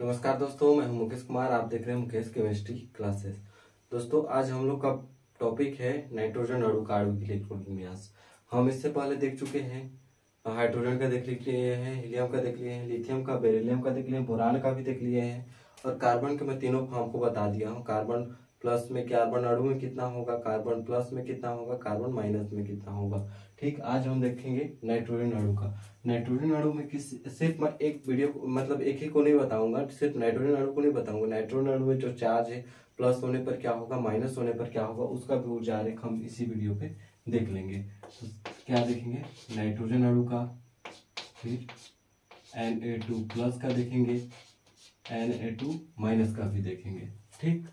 नमस्कार दोस्तों, मैं हूं मुकेश कुमार। आप देख रहे हैं मुकेश केमिस्ट्री क्लासेस। दोस्तों, आज हम लोग का टॉपिक है नाइट्रोजन अणु का आणविक इलेक्ट्रॉनिक विन्यास। हम इससे पहले देख चुके हैं, हाइड्रोजन का देख लिए हैं, हीलियम का देख लिए हैं, लिथियम का, बेरिलियम का देख लिए हैं, बोरान का भी देख लिए हैं और कार्बन के मैं तीनों फॉर्म को बता दिया हूँ। कार्बन प्लस में, कार्बन अणु में कितना होगा, कार्बन प्लस में कितना होगा, कार्बन माइनस में कितना होगा। ठीक, आज हम देखेंगे नाइट्रोजन अणु का। नाइट्रोजन अणु में सिर्फ मैं एक वीडियो मतलब एक ही को नहीं बताऊंगा, सिर्फ नाइट्रोजन अणु को नहीं बताऊंगा। नाइट्रोजन अणु में जो चार्ज है प्लस होने पर क्या होगा, माइनस होने पर क्या होगा, उसका भी ऊर्जा आरेख हम इसी वीडियो पे देख लेंगे। तो क्या देखेंगे, नाइट्रोजन अणु का, फिर Na2 प्लस का देखेंगे, Na2 माइनस का भी देखेंगे। ठीक,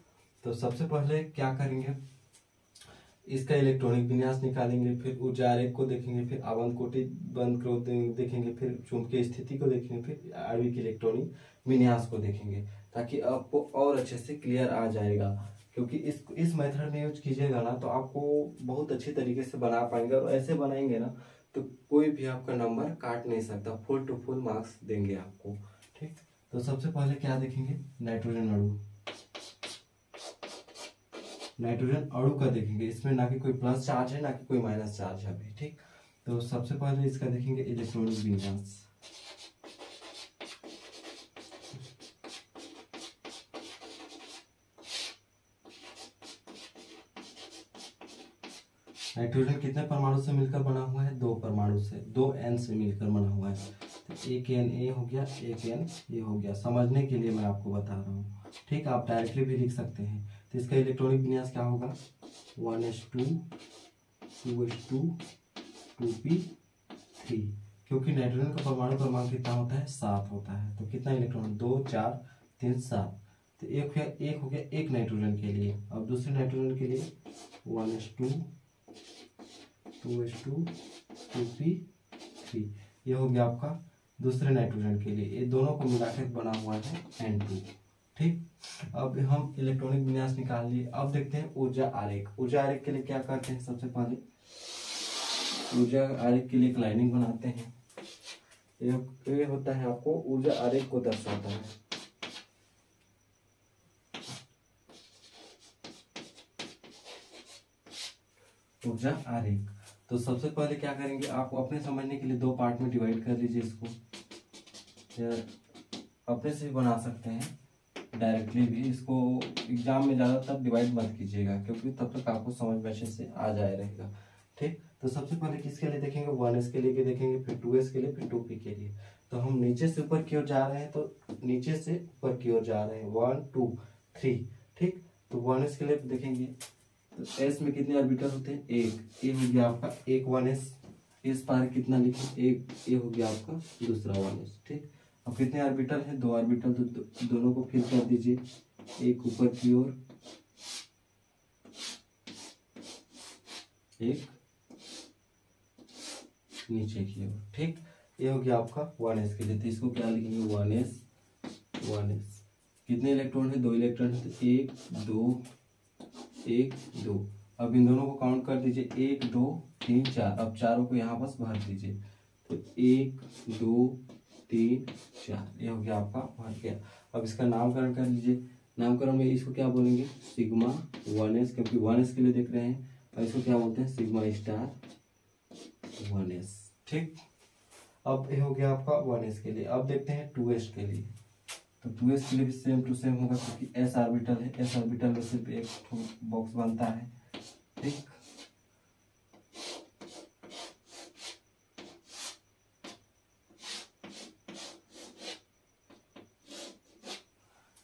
तो सबसे पहले क्या करेंगे, इसका इलेक्ट्रॉनिक विन्यास निकालेंगे, फिर ऊर्जा आरेख को देखेंगे, फिर आवंत कोटि बंद को देखेंगे, फिर चुंबकीय स्थिति को देखेंगे, फिर आणविक इलेक्ट्रॉनिक विन्यास को देखेंगे, ताकि आपको और अच्छे से क्लियर आ जाएगा। क्योंकि इस मेथड में यूज कीजिएगा ना तो आपको बहुत अच्छी तरीके से बना पाएंगे, और ऐसे बनाएंगे ना तो कोई भी आपका नंबर काट नहीं सकता, फुल टू फुल मार्क्स देंगे आपको। ठीक, तो सबसे पहले क्या देखेंगे, नाइट्रोजन अणु। नाइट्रोजन अणु का देखेंगे, इसमें ना कि कोई प्लस चार्ज है ना कि कोई माइनस चार्ज है अभी। ठीक, तो सबसे पहले इसका देखेंगे इलेक्ट्रॉनिक विन्यास। नाइट्रोजन कितने परमाणु से मिलकर बना हुआ है, 2 परमाणु से, 2 N से मिलकर बना हुआ है। तो एक Na हो गया, एक Na हो गया। समझने के लिए मैं आपको बता रहा हूँ। ठीक, आप डायरेक्टली भी लिख सकते हैं। तो इसका इलेक्ट्रॉनिक विन्यास क्या होगा, 1s2 2s2 2p3। क्योंकि नाइट्रोजन का परमाणु क्रमांक कितना होता है, 7 होता है। तो कितना इलेक्ट्रॉन, 2 4 3 7। तो एक हो गया एक नाइट्रोजन के लिए। अब दूसरे नाइट्रोजन के लिए 1s2 2s2 2p3, ये हो गया आपका दूसरे नाइट्रोजन के लिए। ये दोनों को मिलाकर बना हुआ है N2। ठीक, अब हम इलेक्ट्रॉनिक विन्यास निकाल लिए। अब देखते हैं ऊर्जा आरेख। ऊर्जा आरेख के लिए क्या करते हैं, सबसे पहले ऊर्जा आरेख के लिए एक लाइनिंग बनाते हैं। ये होता है, आपको ऊर्जा आरेख को दर्शाता है। ऊर्जा आरेख, तो सबसे पहले क्या करेंगे, आप अपने समझने के लिए 2 पार्ट में डिवाइड कर लीजिए इसको। अपने से भी बना सकते हैं डायरेक्टली भी, इसको एग्जाम में ज़्यादातर डिवाइड मत कीजिएगा, क्योंकि तब तक आपको समझ में अच्छे से आ जाए रहेगा। ठीक, तो सबसे पहले किसके लिए देखेंगे, 1s के लिए देखेंगे, फिर 2s के लिए, फिर 2p के लिए। तो हम नीचे से ऊपर की ओर जा रहे हैं, तो नीचे से ऊपर की ओर जा रहे हैं, 1 2 3। ठीक, तो 1s के लिए देखेंगे, तो s में कितने ऑर्बिटल होते हैं, एक। ये हो गया आपका एक 1s। इस पार कितना लिखे, एक। ये हो गया आपका दूसरा 1s। ठीक, अब कितने ऑर्बिटल हैं, 2 ऑर्बिटल। तो दोनों को फिल कर दीजिए, एक ऊपर की ओर, एक नीचे की ओर। ठीक, ये हो गया आपका 1s के लिए। तो इसको क्या लिखेंगे, 1s। कितने इलेक्ट्रॉन है, 2 इलेक्ट्रॉन है। तो 1 2 1 2। अब इन दोनों को काउंट कर दीजिए, 1 2 3 4। अब चारों को यहाँ बस भर दीजिए, तो 1 2 3 4, ये हो गया आपका भर गया। अब इसका नामकरण कर लीजिए। नामकरण में इसको क्या बोलेंगे, सिग्मा 1s, क्योंकि 1s के लिए देख रहे हैं। और इसको क्या बोलते हैं, सिग्मा स्टार 1s। ठीक, अब ये हो गया आपका 1s के लिए। अब देखते हैं 2s के लिए। तो 2s के लिए भी सेम टू सेम होगा, क्योंकि s ऑर्बिटल है। s ऑर्बिटल में सिर्फ एक बॉक्स बनता है। ठीक,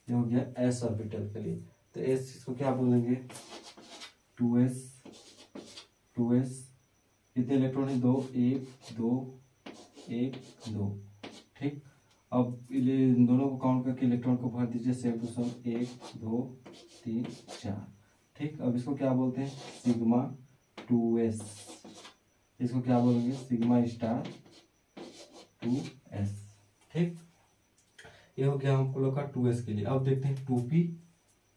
ये हो गया s ऑर्बिटल के लिए। तो s इसको क्या बोलेंगे, 2s। कितने इलेक्ट्रॉन है, 2 1 2 1 2। ठीक, अब इन दोनों को काउंट करके इलेक्ट्रॉन को भर दीजिए सेम टू सेम, 1 2 3 4। ठीक, अब इसको क्या बोलते हैं, सिग्मा 2s। इसको क्या बोलेंगे, सिग्मा स्टार 2s। ठीक, ये हो गया हम लोग का 2s के लिए। अब देखते हैं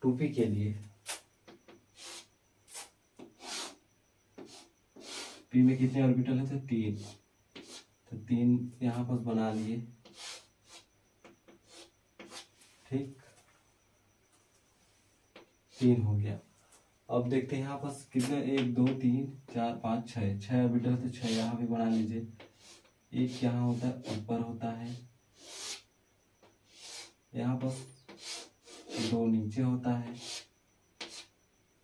2p के लिए। p में कितने ऑर्बिटल है, तो 3। तो 3 यहाँ पर बना लिए। ठीक, 3 हो गया। अब देखते हैं यहाँ पर कितने, 1 2 3 4 5 6, 6 ऑर्बिटल, तो 6 यहाँ भी बना लीजिए। एक यहाँ होता है ऊपर होता है, यहाँ पर 2 नीचे होता है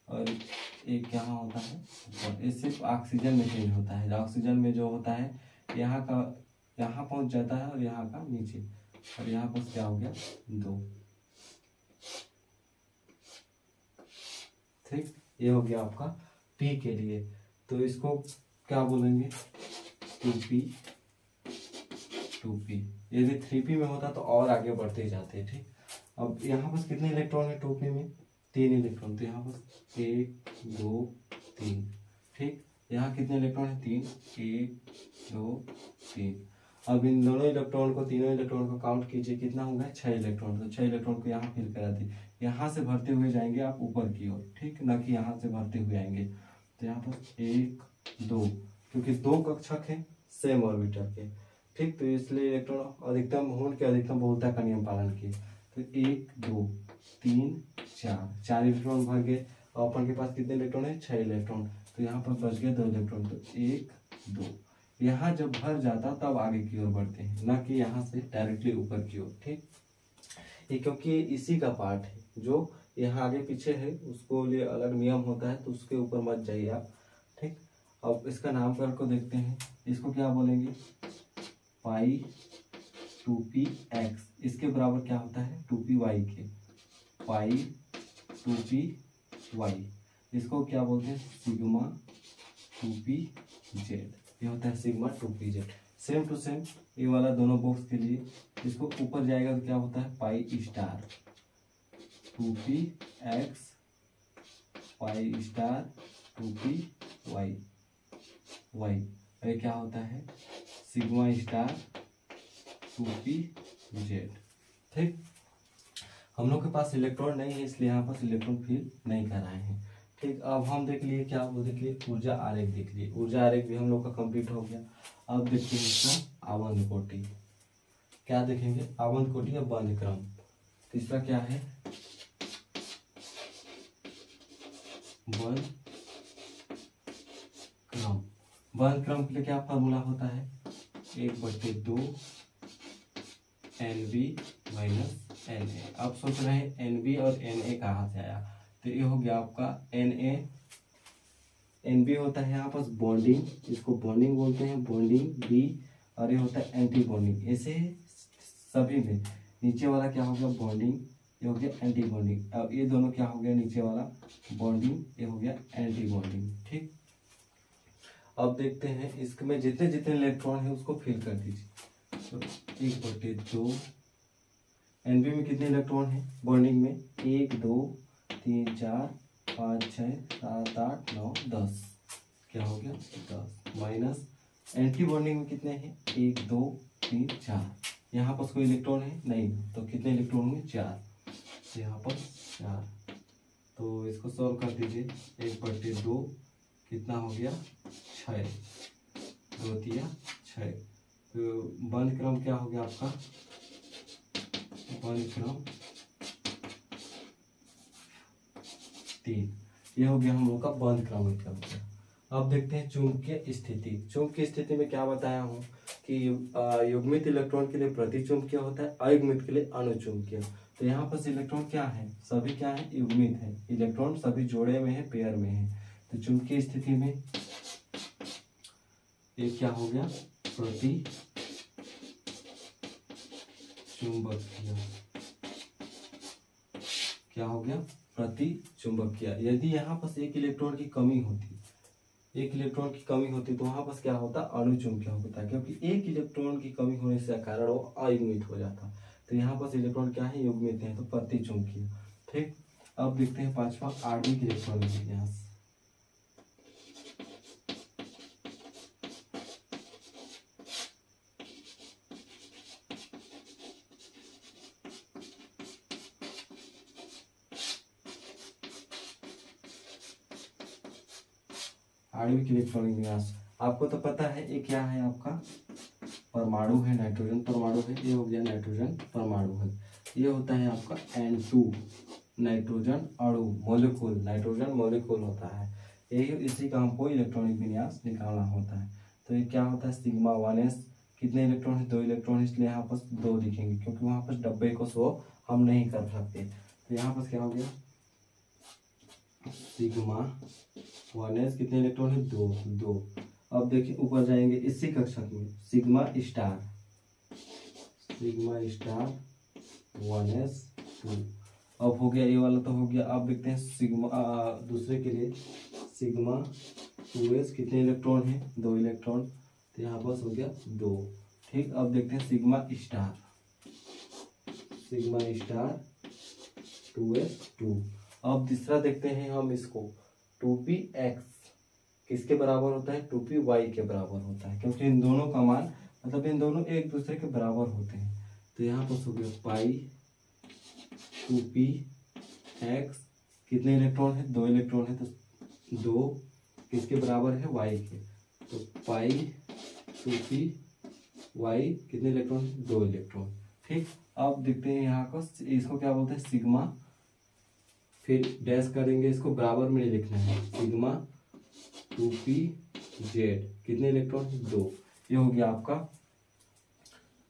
और एक यहाँ होता है ऊपर। ये सिर्फ ऑक्सीजन में चेंज होता है। ऑक्सीजन में जो होता है यहाँ का यहाँ पहुंच जाता है और यहाँ का नीचे, और यहाँ पर क्या हो गया 2। ठीक, ये हो गया आपका पी के लिए। तो इसको क्या बोलेंगे, 2p 2p। यदि 3p में होता तो और आगे बढ़ते जाते। ठीक, अब यहाँ पर कितने इलेक्ट्रॉन है 2p में, 3 इलेक्ट्रॉन। तो यहाँ पर 1 2 3। ठीक, यहाँ कितने इलेक्ट्रॉन है, 3, 1 2 3। अब इन दोनों इलेक्ट्रॉन को, तीनों इलेक्ट्रॉन को काउंट कीजिए, कितना होगा 6 इलेक्ट्रॉन। तो 6 इलेक्ट्रॉन को यहाँ फिल करा दी, यहाँ से भरते हुए जाएंगे आप ऊपर की ओर। ठीक, ना कि यहाँ से भरते हुए आएंगे। तो यहाँ पर 1 2, क्योंकि 2 कक्षक है सेम ऑर्बिटर के। ठीक, तो इसलिए इलेक्ट्रॉन अधिकतम होने के अधिकतम बहुलता का नियम पालन किए। तो 1 2 3 4 इलेक्ट्रॉन भर गए। और अपन के पास कितने इलेक्ट्रॉन है, 6 इलेक्ट्रॉन। तो यहाँ पर बच गए 2 इलेक्ट्रॉन। तो 1 2, यहाँ जब भर जाता तब आगे की ओर बढ़ते हैं, ना कि यहाँ से डायरेक्टली ऊपर की ओर। ठीक, ये क्योंकि इसी का पार्ट है, जो यहाँ आगे पीछे है उसको लिए अलग नियम होता है, तो उसके ऊपर मत जाइए आप। ठीक, अब इसका नामकरण को देखते हैं। इसको क्या बोलेंगे, पाई 2px। इसके बराबर क्या होता है 2py के, पाई 2py। इसको क्या बोलते हैं, सिग्मा 2pz। ये होता है sigma 2pz। Same to same ये वाला दोनों बॉक्स के लिए। इसको ऊपर जाएगा तो क्या होता है, pi star 2px pi star 2py y। ये क्या होता है, सिग्मा स्टार 2pz। ठीक, हम लोग के पास इलेक्ट्रॉन नहीं है, इसलिए यहाँ पर इलेक्ट्रॉन फिल नहीं कर रहे हैं। ठीक, अब हम देख लिए क्या, वो देख लिए ऊर्जा आरेख देख लिए। ऊर्जा आरेख भी हम लोग का कंप्लीट हो गया। अब देखते हैं इसका आवर्त कोटि। क्या देखेंगे, आवर्त कोटि या बंध क्रम। तीसरा क्या है, बंध क्रम। बंध क्रम के लिए क्या फॉर्मूला होता है, 1/2 NB माइनस Na। आप सोच रहे हैं NB और Na कहाँ से आया, तो ये हो गया आपका Na। NB होता है यहाँ पास बॉन्डिंग, इसको बॉन्डिंग बोलते हैं, बॉन्डिंग B। और ये होता है एंटी बॉन्डिंग। ऐसे सभी में नीचे वाला क्या हो गया बॉन्डिंग, ये हो गया एंटी बॉन्डिंग। अब ये दोनों क्या हो गया, नीचे वाला बॉन्डिंग, ये हो गया एंटी बॉन्डिंग। ठीक, अब देखते हैं इसमें जितने जितने इलेक्ट्रॉन है उसको फिल कर दीजिए। तो 1/2 एनबी में कितने इलेक्ट्रॉन है बॉन्डिंग में, 1 2 3 4 5 6 7 8 9 10। क्या हो गया 10 माइनस एंटी बॉन्डिंग में कितने हैं, 1 2 3 4। यहाँ पर कोई इलेक्ट्रॉन है नहीं, तो कितने इलेक्ट्रॉन होंगे 4। यहाँ पर 4। तो इसको सॉल्व कर दीजिए, 1/2 कितना हो गया 6, 2 3 6। तो बंध क्रम क्या हो गया आपका, बंध क्रम 3। ये हो गया हम लोग का बंध क्रम हो गया। अब देखते हैं चुंबकीय स्थिति। चुंबकीय स्थिति में क्या बताया हूँ कि युग्मित इलेक्ट्रॉन के लिए प्रतिचुंबकीय होता है, अयुग्मित के लिए अनुचुंबकीय। तो यहाँ पर इलेक्ट्रॉन क्या है, सभी क्या है युग्मित है, इलेक्ट्रॉन सभी जोड़े में है, पेयर में है। तो चुंबकीय स्थिति में ये क्या हो गया प्रति चुंबकीय, क्या हो गया प्रति चुंबकीय। यदि यहाँ पर एक इलेक्ट्रॉन की कमी होती, एक इलेक्ट्रॉन की कमी होती तो वहां पर क्या होता अनुचुंबकीय होता, क्योंकि एक इलेक्ट्रॉन की कमी होने से कारण वो अयुग्मित हो जाता। तो यहाँ पर इलेक्ट्रॉन क्या है युग्मित है, तो प्रतिचुंबकीय। ठीक, अब देखते हैं पांचवा आणविक इलेक्ट्रॉन विन्यास। आणविक इलेक्ट्रॉन विन्यास आपको तो पता है, ये क्या है आपका परमाणु है, नाइट्रोजन परमाणु है। ये हो गया नाइट्रोजन परमाणु है। ये होता है आपका N2 नाइट्रोजन अणु मॉलिक्यूल, नाइट्रोजन मॉलिक्यूल होता है। यही इसी का हमको इलेक्ट्रॉनिक विन्यास निकालना होता है। तो ये क्या होता है सिग्मा 1s, कितने इलेक्ट्रॉन है 2 इलेक्ट्रॉन, इसलिए यहाँ पर 2 लिखेंगे क्योंकि वहाँ पर डब्बे को शो हम नहीं कर सकते। तो यहाँ पर क्या हो गया सिग्मा 1s, कितने इलेक्ट्रॉन है 2। अब देखिए ऊपर जाएंगे इसी कक्षक में सिग्मा स्टार 1s 2। अब हो गया ये वाला तो हो गया। अब देखते हैं सिग्मा दूसरे के लिए सिग्मा 2s, कितने इलेक्ट्रॉन है 2 इलेक्ट्रॉन, तो यहाँ पर हो गया 2। ठीक, अब देखते हैं सिग्मा स्टार 2s 2। अब तीसरा देखते हैं हम इसको 2px, किसके बराबर होता है 2py के बराबर होता है, क्योंकि इन दोनों का मान मतलब इन दोनों एक दूसरे के बराबर होते हैं। तो यहाँ पर हो गया पाई 2px, कितने इलेक्ट्रॉन है 2 इलेक्ट्रॉन है, तो 2 किसके बराबर है y के, तो पाई 2py, कितने इलेक्ट्रॉन है 2 इलेक्ट्रॉन। ठीक, अब देखते हैं यहाँ को, इसको क्या बोलते हैं सिग्मा, फिर डैश करेंगे, इसको बराबर में लिखना है सिग्मा 2pz, कितने इलेक्ट्रॉन 2। ये हो गया आपका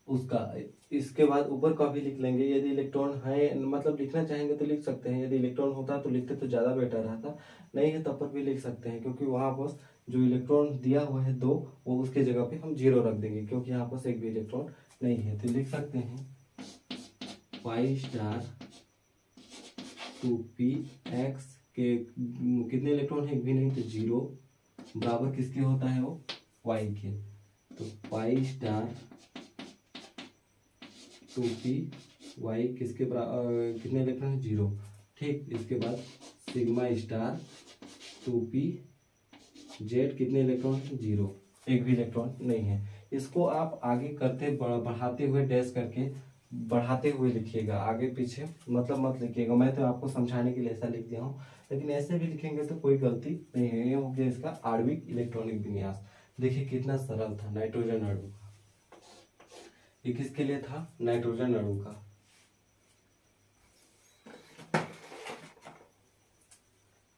उसका। इसके बाद ऊपर का भी लिख लेंगे, यदि इलेक्ट्रॉन है मतलब लिखना चाहेंगे तो लिख सकते हैं, यदि इलेक्ट्रॉन होता तो लिखते तो ज़्यादा बेटर रहता, नहीं है तब पर भी लिख सकते हैं, क्योंकि वहाँ पर जो इलेक्ट्रॉन दिया हुआ है 2 वो उसके जगह पे हम 0 रख देंगे, क्योंकि यहाँ पर एक भी इलेक्ट्रॉन नहीं है। तो लिख सकते हैं पाई स्टार 2px के कितने इलेक्ट्रॉन है, एक भी नहीं, तो 0 बराबर किसके होता है वो y के, तो पाई स्टार 2py किसके कितने इलेक्ट्रॉन है 0। ठीक, इसके बाद सिग्मा स्टार 2pz, कितने इलेक्ट्रॉन है 0, एक भी इलेक्ट्रॉन नहीं है। इसको आप आगे करते बढ़ाते हुए डैश करके बढ़ाते हुए लिखिएगा, आगे पीछे मतलब मत लिखिएगा। मैं तो आपको समझाने के लिए ऐसा लिख दिया हूँ, लेकिन ऐसे भी लिखेंगे तो कोई गलती नहीं है। ये हो गया इसका आणविक इलेक्ट्रॉनिक विन्यास। देखिए कितना सरल था, नाइट्रोजन अणु का। ये किसके लिए था, नाइट्रोजन अणु का।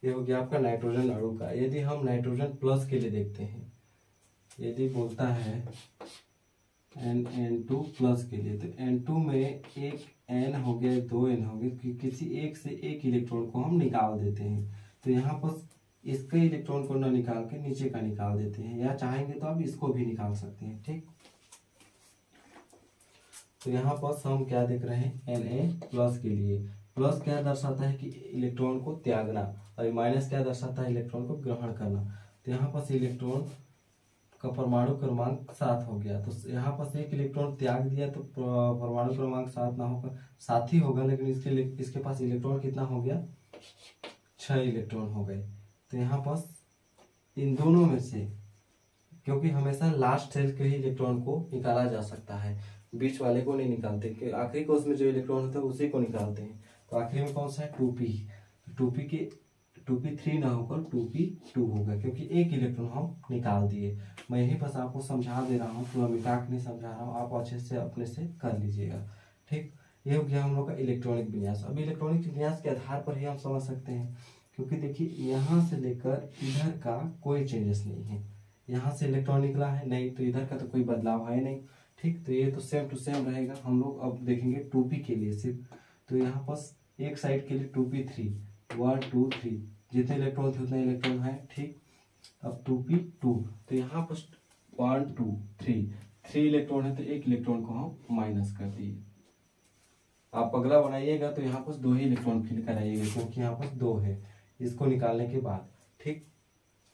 ये हो गया आपका नाइट्रोजन अणु का। यदि हम नाइट्रोजन प्लस के लिए देखते हैं, यदि बोलता है N2 प्लस के लिए, तो N2 में एक N हो गया 2 N हो गए, किसी एक से एक इलेक्ट्रॉन को हम निकाल देते हैं। तो यहाँ पर इसके इलेक्ट्रॉन को न निकाल के नीचे का निकाल देते हैं, या चाहेंगे तो आप इसको भी निकाल सकते हैं। ठीक, तो यहाँ पर हम क्या देख रहे हैं Na प्लस के लिए, प्लस क्या दर्शाता है कि इलेक्ट्रॉन को त्यागना, और माइनस क्या दर्शाता है इलेक्ट्रॉन को ग्रहण करना। तो यहाँ पर इलेक्ट्रॉन का परमाणु क्रमांक 7 हो गया, तो यहाँ पर एक इलेक्ट्रॉन त्याग दिया तो परमाणु क्रमांक 7 ना होकर 7 ही होगा, लेकिन इसके पास इलेक्ट्रॉन कितना हो गया 6 इलेक्ट्रॉन हो गए। तो यहाँ पर इन दोनों में से, क्योंकि हमेशा लास्ट सेल के ही इलेक्ट्रॉन को निकाला जा सकता है, बीच वाले को नहीं निकालते, कि आखिरी कोर्स में जो इलेक्ट्रॉन होता है उसी को निकालते हैं। तो आखिरी में कौन सा है 2p, 2p3 ना होकर 2p2 होगा, क्योंकि एक इलेक्ट्रॉन हम निकाल दिए। मैं यही बस आपको समझा दे रहा हूँ, पूरा मिटा के नहीं समझा रहा हूँ, आप अच्छे से अपने से कर लीजिएगा। ठीक, ये हो गया हम लोग का इलेक्ट्रॉनिक विन्यास। अब इलेक्ट्रॉनिक विन्यास के आधार पर ही हम समझ सकते हैं, क्योंकि देखिए यहाँ से लेकर इधर का कोई चेंजेस नहीं है, यहाँ से इलेक्ट्रॉन निकला है नहीं, तो इधर का तो कोई बदलाव है नहीं। ठीक, तो ये तो सेम टू सेम रहेगा। हम लोग अब देखेंगे 2p के लिए सिर्फ, तो यहाँ पर एक साइड के लिए 2p3 1 2 3 जितने इलेक्ट्रॉन थे उतने इलेक्ट्रॉन है। ठीक, अब 2p2, तो यहाँ पर 1 2 3 इलेक्ट्रॉन है, तो एक इलेक्ट्रॉन को हम माइनस कर दिए। आप अगला बनाइएगा तो यहाँ पर 2 ही इलेक्ट्रॉन फिल कराइएगा, क्योंकि यहाँ पर 2 है इसको निकालने के बाद। ठीक,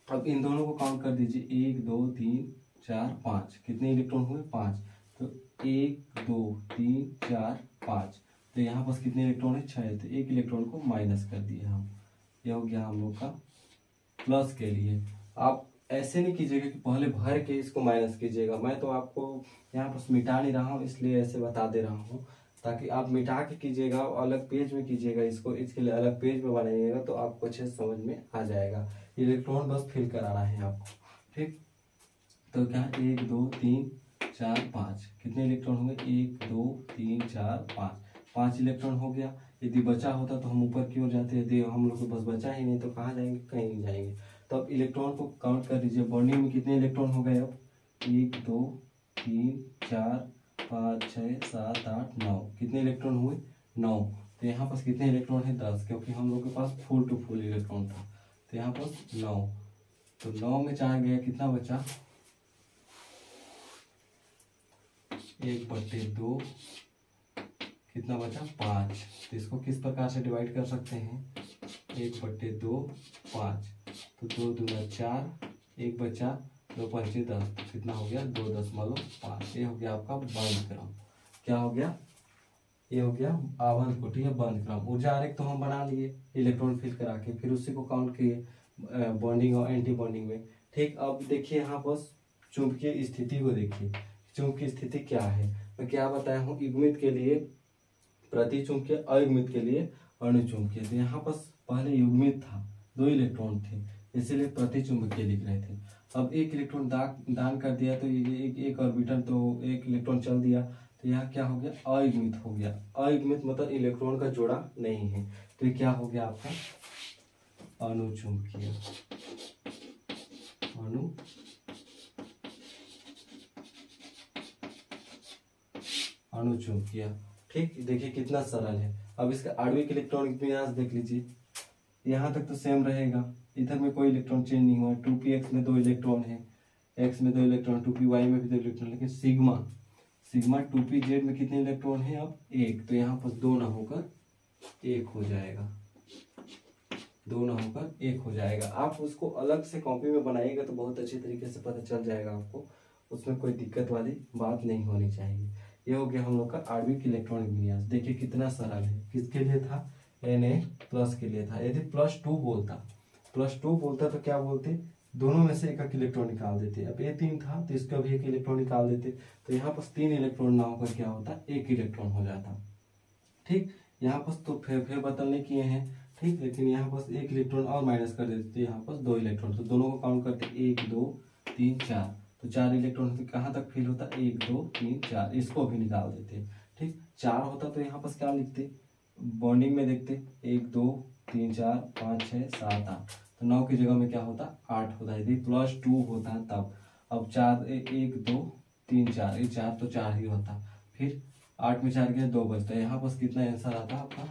अब इन दोनों को काउंट कर दीजिए, 1 2 3 4 5, कितने इलेक्ट्रॉन हुए 5, तो 1 2 3 4 5, तो यहाँ पर कितने इलेक्ट्रॉन है 6, तो एक इलेक्ट्रॉन को माइनस कर दिए हम। यह हो गया हम लोग का प्लस के लिए। आप ऐसे नहीं कीजिएगा कि पहले भर के इसको माइनस कीजिएगा, मैं तो आपको यहाँ पर मिटा नहीं रहा हूँ इसलिए ऐसे बता दे रहा हूँ, ताकि आप मिटा के कीजिएगा, अलग पेज में कीजिएगा इसको, इसके लिए अलग पेज में बनाइएगा तो आपको अच्छे से समझ में आ जाएगा। इलेक्ट्रॉन बस फिल कराना है आपको। ठीक, तो क्या 1 2 3 4 5, कितने इलेक्ट्रॉन होंगे 1 2 3 4 5, 5 इलेक्ट्रॉन हो गया। यदि बचा होता तो हम ऊपर की ओर जाते, यदि हम लोग को बस बचा ही नहीं तो कहाँ जाएंगे, कहीं नहीं जाएंगे। तो अब इलेक्ट्रॉन को काउंट कर लीजिए, बॉन्डिंग में कितने इलेक्ट्रॉन हो गए अब, 1 2 3 4 5 6 7 8 9, कितने इलेक्ट्रॉन हुए, 9। तो यहाँ पास कितने इलेक्ट्रॉन है, 10, क्योंकि हम लोग के पास फुल टू फुल इलेक्ट्रॉन था। तो यहाँ पास 9, तो 9 में 4 गया, कितना बचा, 1/2, कितना बचा, 5। तो इसको किस प्रकार से डिवाइड कर सकते हैं, 1/2 5, तो 2 दूना 4, 1 बचा, 2 पंचे 10, तो कितना हो गया, 2.5। ये हो गया आपका बंध क्रम। क्या हो गया, ये हो गया आवर्त कोटि या बंध क्रम। ऊर्जा आरेख तो हम बना लिए इलेक्ट्रॉन फिल करा के, फिर उसी को काउंट किए बॉन्डिंग और एंटी बॉन्डिंग में। ठीक, अब देखिए यहाँ पर चुंबकीय स्थिति को देखिए, चुंबकीय स्थिति क्या है। मैं क्या बताया हूँ, युग्मित के लिए प्रतिचुंबकीय, अयुग्मित के लिए अणुचुंबकीय। तो यहाँ पर पहले युग्मित था, 2 इलेक्ट्रॉन थे, इसीलिए प्रतिचुंबकीय लिख रहे थे। अब 1 इलेक्ट्रॉन दान कर दिया तो ये एक ऑर्बिटल, तो 1 इलेक्ट्रॉन चल दिया, तो यहाँ क्या हो गया, अयुग्मित हो गया। अयुग्मित मतलब इलेक्ट्रॉन का जोड़ा नहीं है, तो ये क्या हो गया आपका अणुचुंबकीय, अणुचुंबकीय। ठीक, देखिए कितना सरल है। अब इसका आणविक इलेक्ट्रॉनिक विन्यास देख लीजिए, यहाँ तक तो सेम रहेगा, इधर में कोई इलेक्ट्रॉन चेंज नहीं हुआ। 2p में 2 इलेक्ट्रॉन है, x में 2 इलेक्ट्रॉन, 2py में भी 2 इलेक्ट्रॉन, लेकिन सिग्मा 2pz में कितने इलेक्ट्रॉन है, अब 1। तो यहाँ पर 2 ना होकर 1 हो जाएगा, 2 ना होकर 1 हो जाएगा। आप उसको अलग से कॉपी में बनाइएगा तो बहुत अच्छी तरीके से पता चल जाएगा आपको, उसमें कोई दिक्कत वाली बात नहीं होनी चाहिए। ये हो गया हम लोग का आणविक इलेक्ट्रॉनिक विन्यास। देखिए कितना सरल है, किसके लिए था, Na+ के लिए था। यदि +2 बोलता तो क्या बोलते, दोनों में से एक इलेक्ट्रॉन निकाल देते। अब ये 3 था तो इसका भी 1 इलेक्ट्रॉन निकाल देते, तो यहाँ पर 3 इलेक्ट्रॉन ना होकर क्या होता, 1 इलेक्ट्रॉन हो जाता। ठीक, यहाँ पर तो फेर बदलने किए हैं, ठीक, लेकिन यहाँ पर 1 इलेक्ट्रॉन और माइनस कर देते, यहाँ पर 2 इलेक्ट्रॉन, तो दोनों को काउंट करते 1 2 3 4, तो 4 इलेक्ट्रॉन कहाँ तक फिल होता, 1 2 3 4, इसको भी निकाल देते। ठीक, 4 होता तो यहाँ पर क्या लिखते, बॉन्डिंग में देखते 1 2 3 4 5 6 7 8, तो 9 की जगह में क्या होता, 8 होता है। यदि +2 होता तब, अब 4 1 2 3 4, ये 4 तो 4 ही होता, फिर 8 में 4 गया, 2 बचता है। यहाँ पर कितना आंसर आता है आपका,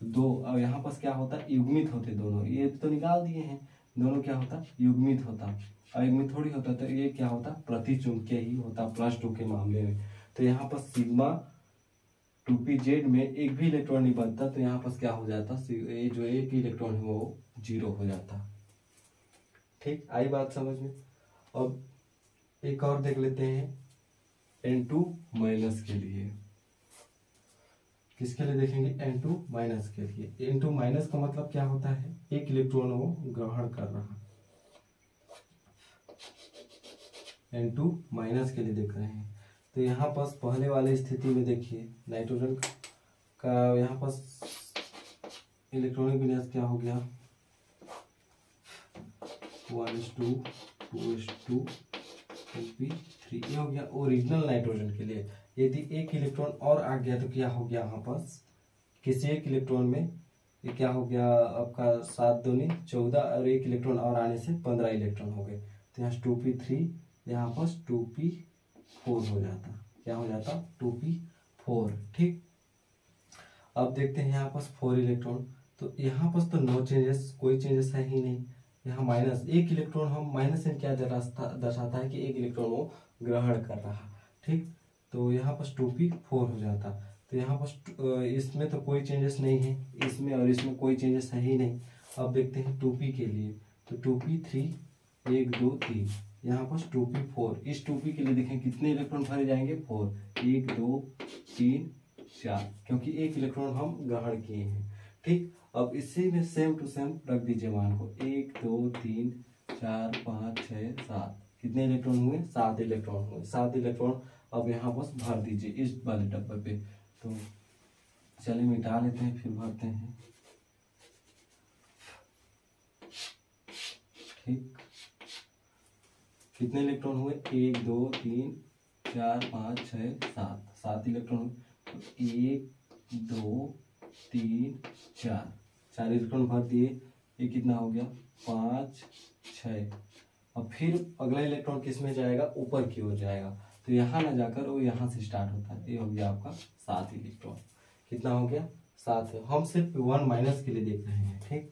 2। अब यहाँ पर क्या होता, युग्मित होते दोनों, ये तो निकाल दिए हैं, दोनों क्या होता, युग्मित होता, अयुग्मित थोड़ी होता। तो ये क्या होता, प्रतिचुंबकीय ही होता +2 के मामले में। तो यहाँ पर सिग्मा 2pz में एक भी इलेक्ट्रॉन नहीं बनता, तो यहाँ पर क्या हो जाता, ये जो एक इलेक्ट्रॉन है वो 0 हो जाता। ठीक, आई बात समझ में। अब एक और देख लेते हैं, N2- के लिए। किसके लिए देखेंगे, N2- के लिए। N2- का मतलब क्या होता है, एक इलेक्ट्रॉन वो ग्रहण कर रहा। N2- के लिए देख रहे हैं। तो यहाँ पर पहले वाले स्थिति में देखिए, नाइट्रोजन का यहाँ पर इलेक्ट्रॉनिक विन्यास क्या हो गया, 1s2 2s2 2p3, ये हो गया ओरिजिनल नाइट्रोजन के लिए। यदि एक इलेक्ट्रॉन और आ गया तो क्या हो गया, यहाँ पास किसी एक इलेक्ट्रॉन में ये क्या हो गया आपका, 7 दूनी 14, और एक इलेक्ट्रॉन और आने से 15 इलेक्ट्रॉन हो गए। तो यहाँ 2p3, यहाँ पर 2p4 हो जाता। क्या हो जाता, 2p4। ठीक, अब देखते हैं यहाँ पास 4 इलेक्ट्रॉन, तो यहाँ पास तो नो चेंजेस, कोई चेंजेस है ही नहीं। यहाँ -1 इलेक्ट्रॉन, हम माइनस से क्या दर्शाता है कि 1 इलेक्ट्रॉन वो ग्रहण कर रहा। ठीक, तो यहाँ पास 2p4 हो जाता। तो यहाँ पास इसमें तो कोई चेंजेस नहीं है, इसमें और इसमें कोई चेंजेस है ही नहीं। अब देखते हैं 2p के लिए, तो 2p3 1 2 3, यहाँ पास 2p4। इस 2p के लिए देखें कितने इलेक्ट्रॉन भरे जाएंगे, 4, 1 2 3 4, क्योंकि 1 इलेक्ट्रॉन हम ग्रहण किए हैं। ठीक, अब इसी में सेम टू सेम रख दीजिए मान को, 1 2 3 4 5 6 7, कितने इलेक्ट्रॉन हुए, 7 इलेक्ट्रॉन हुए। 7 इलेक्ट्रॉन अब यहाँ बस भर दीजिए इस वाले डब्बे पे। तो चलिए मिटा लेते हैं, फिर भरते हैं। ठीक, कितने इलेक्ट्रॉन हुए, 1 2 3 4 5 6 7, 7 इलेक्ट्रॉन। 1 2 3 4, 4 इलेक्ट्रॉन भर दिए। ये कितना हो गया 5 6। और फिर अगला इलेक्ट्रॉन किस में जाएगा, ऊपर की ओर जाएगा। तो यहाँ ना जाकर वो यहाँ से स्टार्ट होता है। ये हो गया आपका 7 इलेक्ट्रॉन। कितना हो गया 7 है। हम सिर्फ 1 माइनस के लिए देख रहे हैं। ठीक,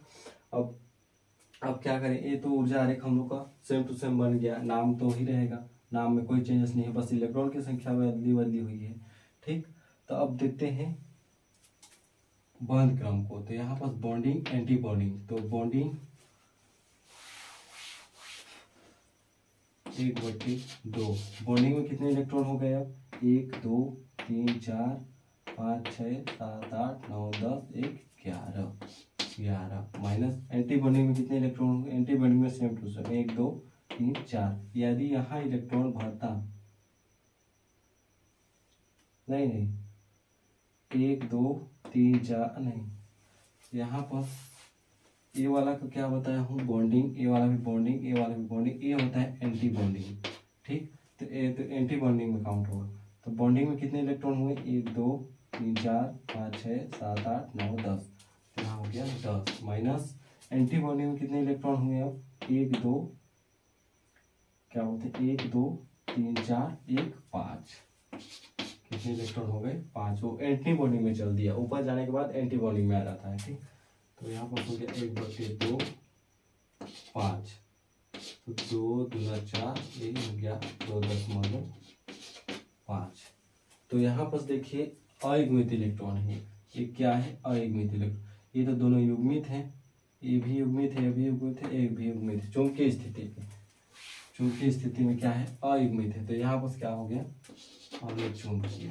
अब क्या करें, ये तो ऊर्जा आरेख हम लोग का सेम टू सेम बन गया, नाम तो ही रहेगा, नाम में कोई चेंजेस नहीं है, बस इलेक्ट्रॉन की संख्या में बदली हुई है। ठीक, तो अब देखते हैं बंध क्रम को। तो यहाँ पर बॉन्डिंग एंटी बॉन्डिंग, तो बॉन्डिंग 1/2। बॉन्डिंग में कितने इलेक्ट्रॉन हो गए, अब 1 2 3 4 5 6 7 8 9 10 11 माइनस एंटी बॉन्डिंग में कितने इलेक्ट्रॉन होंगे, एंटी बॉन्डिंग में सेम टू सेम 1 2 3 4। यदि यहाँ इलेक्ट्रॉन भरता, नहीं 1 2 3 4 नहीं, यहाँ पर ए वाला को क्या बताया हूँ बॉन्डिंग, ए वाला भी बॉन्डिंग, ए वाला भी बॉन्डिंग, ए होता है एंटी बॉन्डिंग। ठीक, तो ए तो एंटी बॉन्डिंग में काउंट होगा। तो बॉन्डिंग में कितने इलेक्ट्रॉन हुए, 1 2 3 4 5 6 7 8 9 10। तो यहाँ हो गया 10 माइनस एंटी बॉन्डिंग में कितने इलेक्ट्रॉन हुए, अब 1 2 क्या होते हैं 1 2 3 4 1 5। कितने इलेक्ट्रॉन हो गए 5। वो एंटी बॉन्डिंग में चल दिया, ऊपर जाने के बाद एंटी बॉन्डिंग में आ जाता है। ठीक, तो यहाँ पर हो गया 1/2 5। तो 2 दूना 4, ये हो गया 2.5। तो यहाँ पर देखिए अयुग्मित इलेक्ट्रॉन है, ये क्या है अयुग्मित इलेक्ट्रॉन। ये तो दोनों युग्मित हैं, ये भी युग्मित है, ये भी युग्मित है, एक भी युग्मित है। चुंबकीय स्थिति में क्या है अयुग्मित है। तो यहाँ पर क्या हो गया अनुचुंबकीय।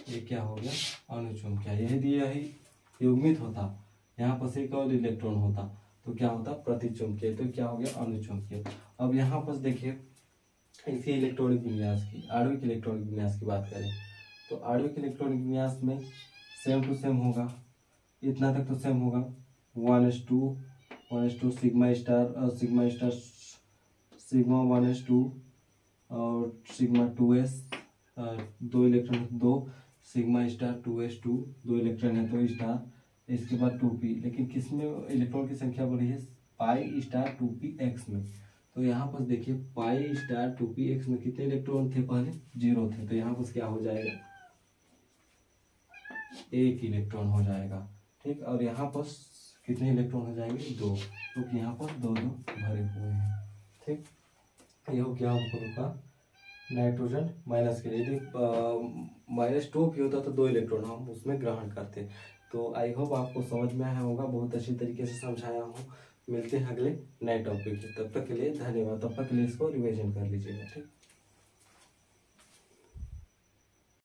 ये क्या हो गया अनुचुंबकीय। यदि यही युग्मित होता, यहाँ पर एक और इलेक्ट्रॉन होता तो क्या होता प्रतिचुंबकीय। तो क्या हो गया अनुचुंबकीय। अब यहाँ पर देखिए इसी इलेक्ट्रॉनिक विन्यास की, आणविक इलेक्ट्रॉनिक विन्यास की बात करें तो आणविक इलेक्ट्रॉनिक विन्यास में सेम टू सेम होगा, इतना तक तो सेम होगा 1:2 सिग्मा स्टार सिग्मा 1:2 और sigma 2s 2 electron 2 sigma star 2s2 2 electron है तो स्टार, इसके बाद 2p। लेकिन किस में इलेक्ट्रॉन की संख्या बढ़ी है पाई स्टार 2px में। तो यहाँ पर देखिए पाई स्टार 2px में कितने इलेक्ट्रॉन थे, पहले 0 थे। तो यहाँ पर क्या हो जाएगा 1 इलेक्ट्रॉन हो जाएगा। ठीक, और यहाँ पर कितने इलेक्ट्रॉन हो जाएंगे 2, क्योंकि यहाँ पर 2 भरे हुए हैं। ठीक, ये हो गया आपका नाइट्रोजन माइनस के लिए। यदि -2 भी होता तो 2 इलेक्ट्रॉन हम उसमें ग्रहण करते। तो आई होप आपको समझ में आया होगा, बहुत अच्छी तरीके से समझाया हूँ। मिलते हैं अगले नए टॉपिक के, तब तक के लिए धन्यवाद। तब तक के लिए इसको रिवीजन कर लीजिएगा। ठीक।